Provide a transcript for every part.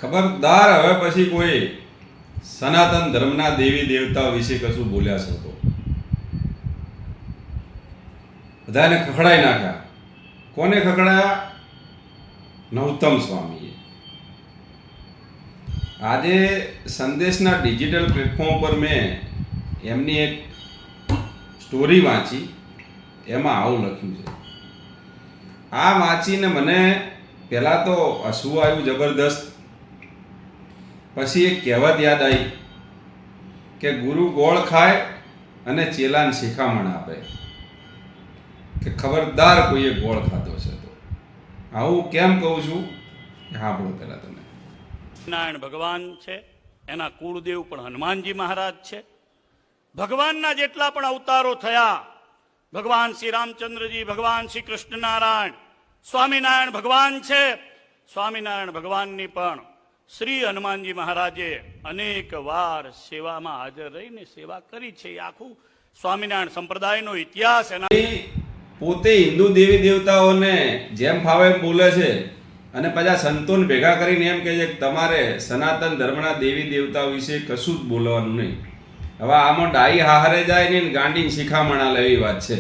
ખબરદાર, હવે પછી કોઈ સનાતન ધર્મના દેવી દેવતા વિશે કશું બોલ્યા છો તો બધાને ખખડાઈ નાખ્યા. કોને ખખડાયા? નૌતમ સ્વામીએ. આજે સંદેશના ડિજિટલ પ્લેટફોર્મ પર મેં એમની એક સ્ટોરી વાંચી. એમાં આવું લખ્યું છે. આ વાંચીને મને પહેલાં તો હસવું આવ્યું જબરદસ્ત. પછી એક કહેવત યાદ આવી કે ગુરુ ગોળ ખાય અને ચેલાને શિખામણ આપે, કે ખબરદાર કોઈએ ગોળ ખાધો છે તો. આવું કેમ કહું છું હા બોલો પહેલાં તમે. નારાયણ ભગવાન છે, એના કુળદેવ પણ હનુમાનજી મહારાજ છે. ભગવાનના જેટલા પણ અવતારો થયા, ભગવાન શ્રી રામચંદ્રજી, ભગવાન શ્રી કૃષ્ણનારાયણ, સ્વામિનારાયણ ભગવાન છે. સ્વામિનારાયણ ભગવાનની પણ શ્રી હનુમાનજી મહારાજે અનેક વાર સેવામાં હાજર રહીને સેવા કરી છે. એ આખું સ્વામિનારાયણ સંપ્રદાયનો ઇતિહાસ. એના પોતે હિન્દુ દેવી દેવતાઓને જેમ ફાવે એમ બોલે છે અને પાછા સંતોને ભેગા કરીને એમ કહે છે કે તમારે સનાતન ધર્મના દેવી દેવતાઓ વિશે કશું જ બોલવાનું નહીં. હવે આમાં ડાઈ હારે જાય ને ગાંડીને શિખામણા લેવી વાત છે.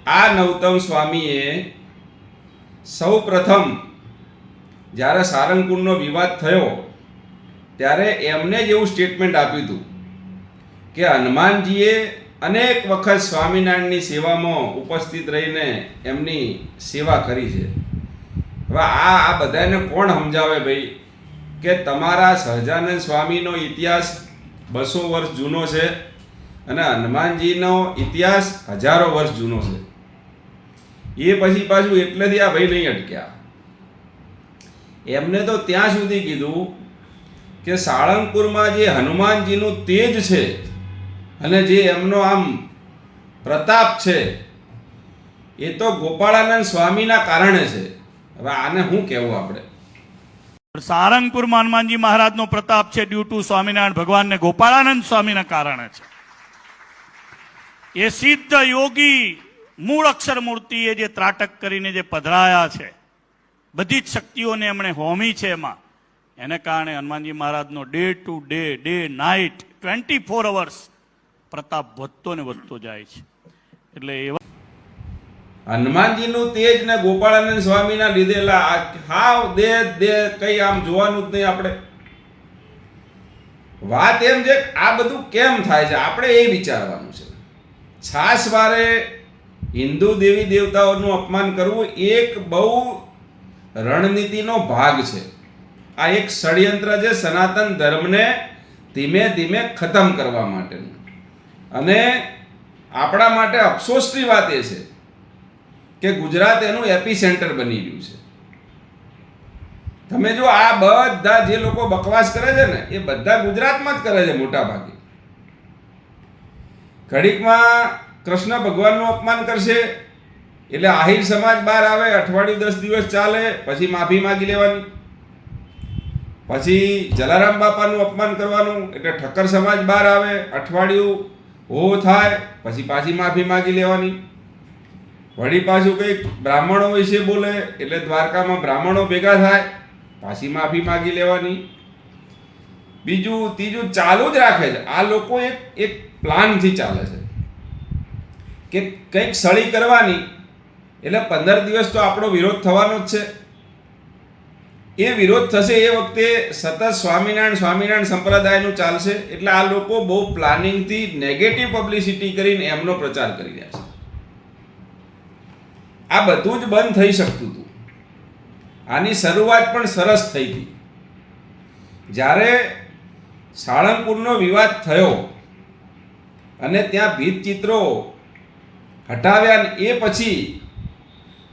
આ નૌતમ સ્વામીએ સૌ પ્રથમ જ્યારે સારંગપુરનો વિવાદ થયો ત્યારે એમને જ એવું સ્ટેટમેન્ટ આપ્યું હતું કે હનુમાનજીએ અનેક વખત સ્વામિનારાયણની સેવામાં ઉપસ્થિત રહીને એમની સેવા કરી છે. હવે આ બધાને કોણ સમજાવે ભાઈ કે તમારા સહજાનંદ સ્વામીનો ઇતિહાસ 200 વર્ષ જૂનો છે અને હનુમાનજીનો ઇતિહાસ હજારો વર્ષ જૂનો છે. એ પછી પાછું એટલેથી આ ભાઈ નહીં અટક્યા. એમને તો ત્યાં સુધી કીધું કે સાળંગપુરમાં જે હનુમાનજીનું તેજ છે અને જે એમનો આમ પ્રતાપ છે એ તો ગોપાળાનંદ સ્વામીના કારણે છે. હવે આને શું કહેવું આપણે? સારંગપુરમાં હનુમાનજી મહારાજનો પ્રતાપ છે ડ્યુ ટુ સ્વામિનારાયણ ભગવાન ને ગોપાળાનંદ સ્વામીના કારણે છે. એ સિદ્ધ યોગી મૂળ અક્ષર મૂર્તિએ જે ત્રાટક કરીને જે પધરાયા છે, બધી જ શક્તિઓને એમણે હોમી છે એમાં, એને કારણે હનુમાનજી મહારાજનો day to day night 24 hours પ્રતાપ વધતો ને વધતો જાય છે. એટલે એવા હનુમાનજીનું તેજ ને ગોપાળાનંદ સ્વામીના લીધેલા હાવ દે કઈ આમ જોવાનું જ નહીં આપણે. વાત એમ છે આ બધું કેમ થાય છે આપણે એ વિચારવાનું છે. છાસવારે હિન્દુ દેવી દેવતાઓનું અપમાન કરવું એક બહુ રણનીતિનો ભાગ છે. આ એક ષડયંત્ર છે સનાતન ધર્મને ધીમે ધીમે ખતમ કરવા માટેનું. અને આપણા માટે અફસોસની વાત એ છે કે ગુજરાત એનું એપી સેન્ટર બની રહ્યું છે. તમે જો આ બધા જે લોકો બકવાસ કરે છે ને એ બધા ગુજરાતમાં જ કરે છે મોટા ભાગે. ઘડીકમાં કૃષ્ણ ભગવાનનું અપમાન કરશે એટલે આહિર સમાજ બહાર આવે, અઠવાડિયું 10 દિવસ ચાલે, પછી માફી માગી લેવાની. પછી જલારામ બાપાનું અપમાન કરવાનું એટલે ઠક્કર સમાજ બહાર આવે, અઠવાડિયું હો થાય, પછી પાછી માફી માગી લેવાની. વળી પાછું કંઈક બ્રાહ્મણો વિશે બોલે એટલે દ્વારકામાં બ્રાહ્મણો ભેગા થાય, પાછી માફી માગી લેવાની. બીજું ત્રીજું ચાલુ જ રાખે છે. આ લોકો એક પ્લાનથી ચાલે છે કે કંઈક સળી કરવાની એટલે 15 દિવસ તો આપણો વિરોધ થવાનો જ છે. એ વિરોધ થશે એ વખતે સતત સ્વામિનારાયણ સંપ્રદાયનું ચાલશે. એટલે આ લોકો બહુ પ્લાનિંગથી નેગેટિવ પબ્લિસિટી કરીને એમનો પ્રચાર કરી રહ્યા છે. આ બધું જ બંધ થઈ શકતું હતું. આની શરૂઆત પણ સરસ થઈ હતી. જ્યારે સાળંગપુરનો વિવાદ થયો અને ત્યાં ભીંતચિત્રો હટાવ્યા ને એ પછી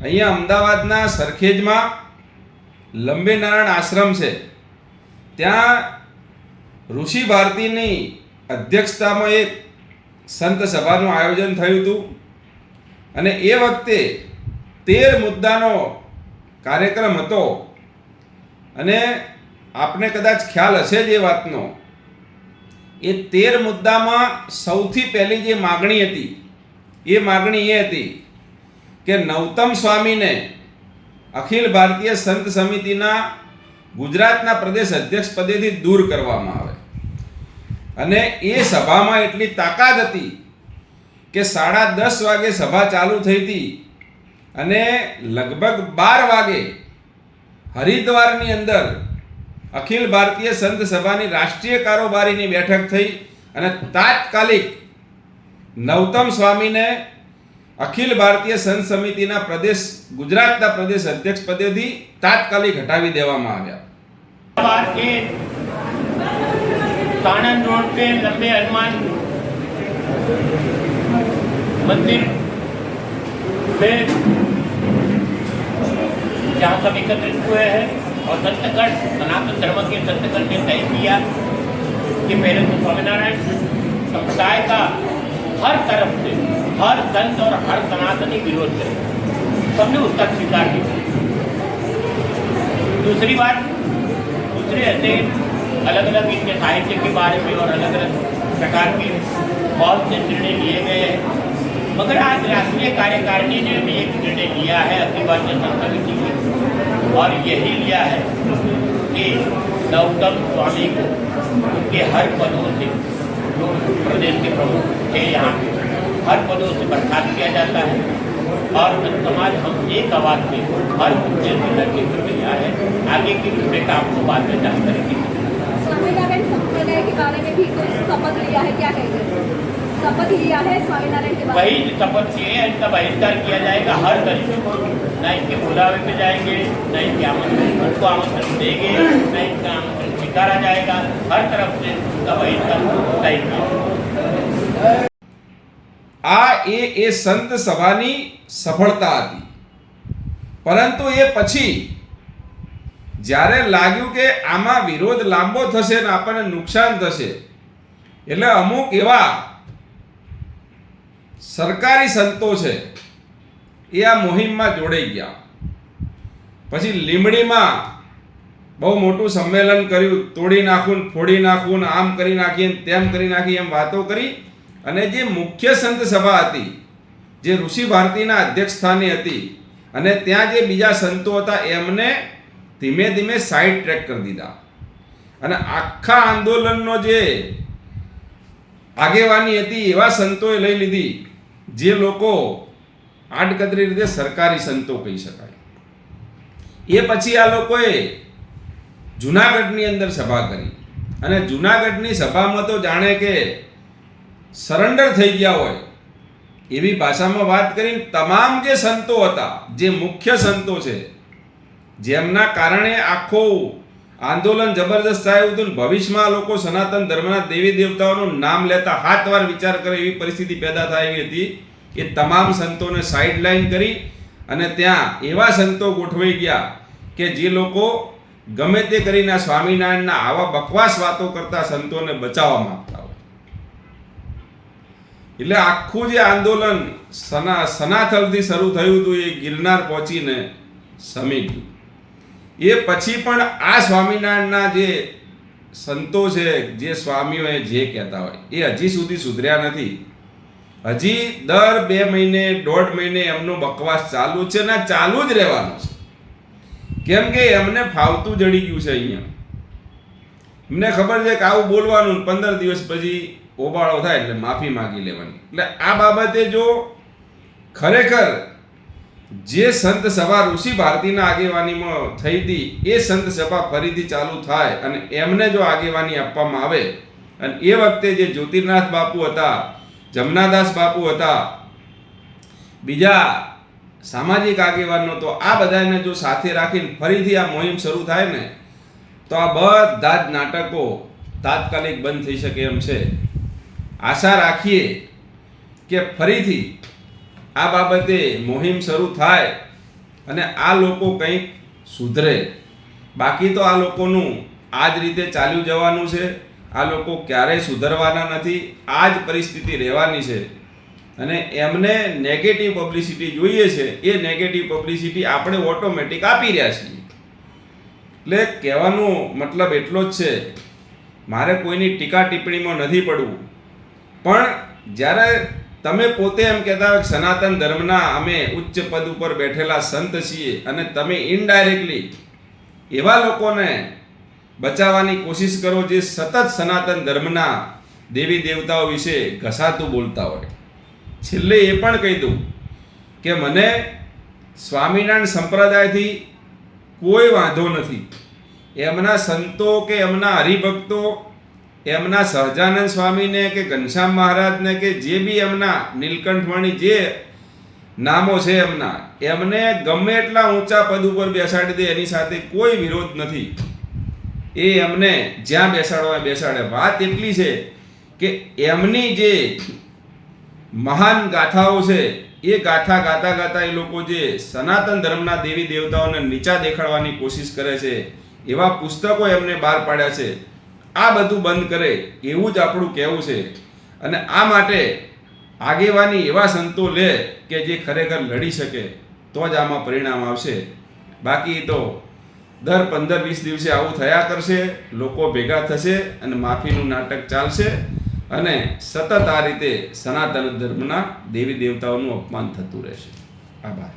અહીંયા અમદાવાદના સરખેજમાં લંબેનારાયણ આશ્રમ છે, ત્યાં ઋષિ ભારતીની અધ્યક્ષતામાં એક સંત સભાનું આયોજન થયું હતું. અને એ વખતે 13 મુદ્દાનો કાર્યક્રમ હતો. અને આપને કદાચ ખ્યાલ હશે જ એ વાતનો. એ 13 મુદ્દામાં સૌથી પહેલી જે માગણી હતી એ માગણી એ હતી કે નૌતમ સ્વામીને અખિલ ભારતીય સંત સમિતિના ગુજરાતના પ્રદેશ અધ્યક્ષ પદેથી દૂર કરવામાં આવે. અને એ સભામાં એટલી તાકાત હતી કે 10:30 વાગે સભા ચાલુ થઈ હતી અને લગભગ 12 વાગે હરિદ્વારની અંદર અખિલ ભારતીય સંત સભાની રાષ્ટ્રીય કારોબારીની બેઠક થઈ અને તાત્કાલિક નવતમ સ્વામીને અખિલ ભારતીય સંત સમિતિના ગુજરાતના પ્રદેશ અધ્યક્ષ પદેથી તાત્કાલિક હટાવી દેવામાં આવ્યા. बात के साणंद रोड पे लंबे हनुमान मंदिर में जहाँ सब एकत्रित हुए हैं और संतगढ़ सनातन धर्म के संतगढ़ ने तय किया कि पहले तो स्वामीनारायण संप्रदाय का हर तरफ से हर संत और हर सनातनी विरोध करे. सबने उसका स्वीकार किया. दूसरी बात, दूसरे ऐसे अलग अलग इनके साहित्य के बारे में और अलग अलग प्रकार के बहुत से निर्णय लिए गए हैं, मगर आज राष्ट्रीय कार्यकारिणी ने भी एक निर्णय लिया है अखिल भारतीय संत समिति में, और यही लिया है कि नवतम स्वामी को उनके हर पदों से, जो प्रदेश के प्रमुख थे यहाँ पे, हर पदों से बर्खास्त किया जाता है. और संत समाज हम एक आवाज में हर मुद्दे से लड़के हुए तैयार है. आगे की रूपरेखा आपको बाद में जानकारी दी. स्वामीनारायण संप्रदाय के बारे में भी कुछ शपथ लिया है, क्या कहेंगे? शपथ लिया है स्वामीनारायण के बारे वही शपथ किए हैं, इनका बहिष्कार किया जाएगा हर तरीके को. न इनके बुलावे पे जाएंगे, न इनके उनको आमंत्रण देंगे, न इनका आमंत्रण स्वीकारा जाएगा. हर तरफ से उनका बहिष्कार तय किया. એ સંત સભાની સફળતા હતી. પરંતુ એ પછી જ્યારે લાગ્યું કે આમાં વિરોધ લાંબો થશે ને આપણને નુકસાન થશે, એટલે અમુક એવા સરકારી સંતો છે એ આ મુહિમમાં જોડાઈ ગયા. પછી લીંબડીમાં બહુ મોટું સંમેલન કર્યું, તોડી નાખું, ફોડી નાખું, આમ કરી નાખીએ, તેમ કરી નાખી, એમ વાતો કરી. અને જે મુખ્ય સંત સભા હતી, જે ઋષિ ભારતીના અધ્યક્ષ સ્થાને હતી, અને ત્યાં જે બીજા સંતો હતા એમને ધીમે ધીમે સાઈડ ટ્રેક કરી દીધા. અને આખા આંદોલનનો જે આગેવાની હતી એવા સંતોએ લઈ લીધી જે લોકો આડકતરી રીતે સરકારી સંતો કહી શકાય. એ પછી આ લોકોએ જુનાગઢની અંદર સભા કરી અને જુનાગઢની સભામાં તો જાણે કે સરેન્ડર થઈ ગયા હોય એવી ભાષામાં વાત કરીને તમામ જે સંતો હતા, જે મુખ્ય સંતો છે, જેમના કારણે આખું આંદોલન જબરદસ્ત થયું હતું, ભવિષ્યમાં લોકો સનાતન ધર્મના દેવી દેવતાઓનું નામ લેતા 7 વાર વિચાર કરે એવી પરિસ્થિતિ પેદા થાય એવી હતી, એ તમામ સંતોને સાઇડલાઇન કરી અને ત્યાં એવા સંતો ગોઠવાઈ ગયા કે જે લોકો ગમે તે કરીને સ્વામિનારાયણના આવા બકવાસ વાતો કરતા સંતોને બચાવવા માંગતા હોય. એટલે આખું જે આંદોલન સનાથલથી શરૂ થયું હતું એ ગિરનાર પહોંચીને સમી ગયું. એ પછી પણ આ સ્વામિનારાયણના જે સંતો છે, જે સ્વામીઓએ જે કહેતા હોય એ હજી સુધી સુધર્યા નથી. હજી દર 2 મહિને 1.5 મહિને એમનો બકવાસ ચાલુ છે ને ચાલુ જ રહેવાનું છે. કેમ કે એમને ફાવતું જડી ગયું છે. અહીંયા એમને ખબર છે કે આવું બોલવાનું, 15 દિવસ પછી ઓબાળો થાય એટલે માફી માગી લેવાની. એટલે આ બાબતે જો ખરેખર જે સંત સભા ઋષિ ભારતીના આગેવાનીમાં થઈ હતી એ સંત સભા ફરીથી ચાલુ થાય અને એમને જો આગેવાની આપવામાં આવે, અને એ વખતે જે જ્યોતિર્નાથ બાપુ હતા, જમનાદાસ બાપુ હતા, બીજા સામાજિક આગેવાનો, તો આ બધાને જો સાથે રાખીને ફરીથી આ મોહિમ શરૂ થાય ને તો આ બધા જ નાટકો તાત્કાલિક બંધ થઈ શકે એમ છે. આશા રાખીએ કે ફરીથી આ બાબતે મોહિમ શરૂ થાય અને આ લોકો કંઈક સુધરે. બાકી તો આ લોકોનું આ જ રીતે ચાલ્યું જવાનું છે. આ લોકો ક્યારેય સુધરવાના નથી. આ જ પરિસ્થિતિ રહેવાની છે અને એમને નેગેટિવ પબ્લિસિટી જોઈએ છે. એ નેગેટિવ પબ્લિસિટી આપણે ઓટોમેટિક આપી રહ્યા છીએ. એટલે કહેવાનો મતલબ એટલો જ છે, મારે કોઈની ટીકા ટિપ્પણીમાં નથી પડવું, પણ જ્યારે તમે પોતે એમ કહેતા હોય સનાતન ધર્મના અમે ઉચ્ચ પદ ઉપર બેઠેલા સંત છીએ અને તમે ઇનડાયરેક્ટલી એવા લોકોને બચાવવાની કોશિશ કરો જે સતત સનાતન ધર્મના દેવી દેવતાઓ વિશે ઘસાતું બોલતા હોય. છેલ્લે એ પણ કહી દઉં કે મને સ્વામિનારાયણ સંપ્રદાયથી કોઈ વાંધો નથી. એમના સંતો કે એમના હરિભક્તો, એમના સહજાનંદ સ્વામીને કે ઘનશ્યામ મહારાજને કે જે બી એમના નીલકંઠવાણી જે નામો છે એમને ગમે એટલા ઊંચા પદ ઉપર બેસાડી દે, એની સાથે કોઈ વિરોધ નથી. એ એમને જ્યાં બેસાડવા બેસાડે. વાત એટલી છે કે એમની જે મહાન ગાથાઓ છે એ ગાથા ગાતા ગાતા એ લોકો જે સનાતન ધર્મના દેવી દેવતાઓને નીચા દેખાડવાની કોશિશ કરે છે એવા પુસ્તકો એમને બહાર પાડ્યા છે. આ બધું બંધ કરે એવું જ આપણું કહેવું છે. અને આ માટે આગેવાની એવા સંતો લે કે જે ખરેખર લડી શકે, તો જ આમાં પરિણામ આવશે. બાકી તો દર 15-20 દિવસે આવું થયા કરશે, લોકો ભેગા થશે અને માફીનું નાટક ચાલશે અને સતત આ રીતે સનાતન ધર્મના દેવી દેવતાઓનું અપમાન થતું રહેશે. આભાર.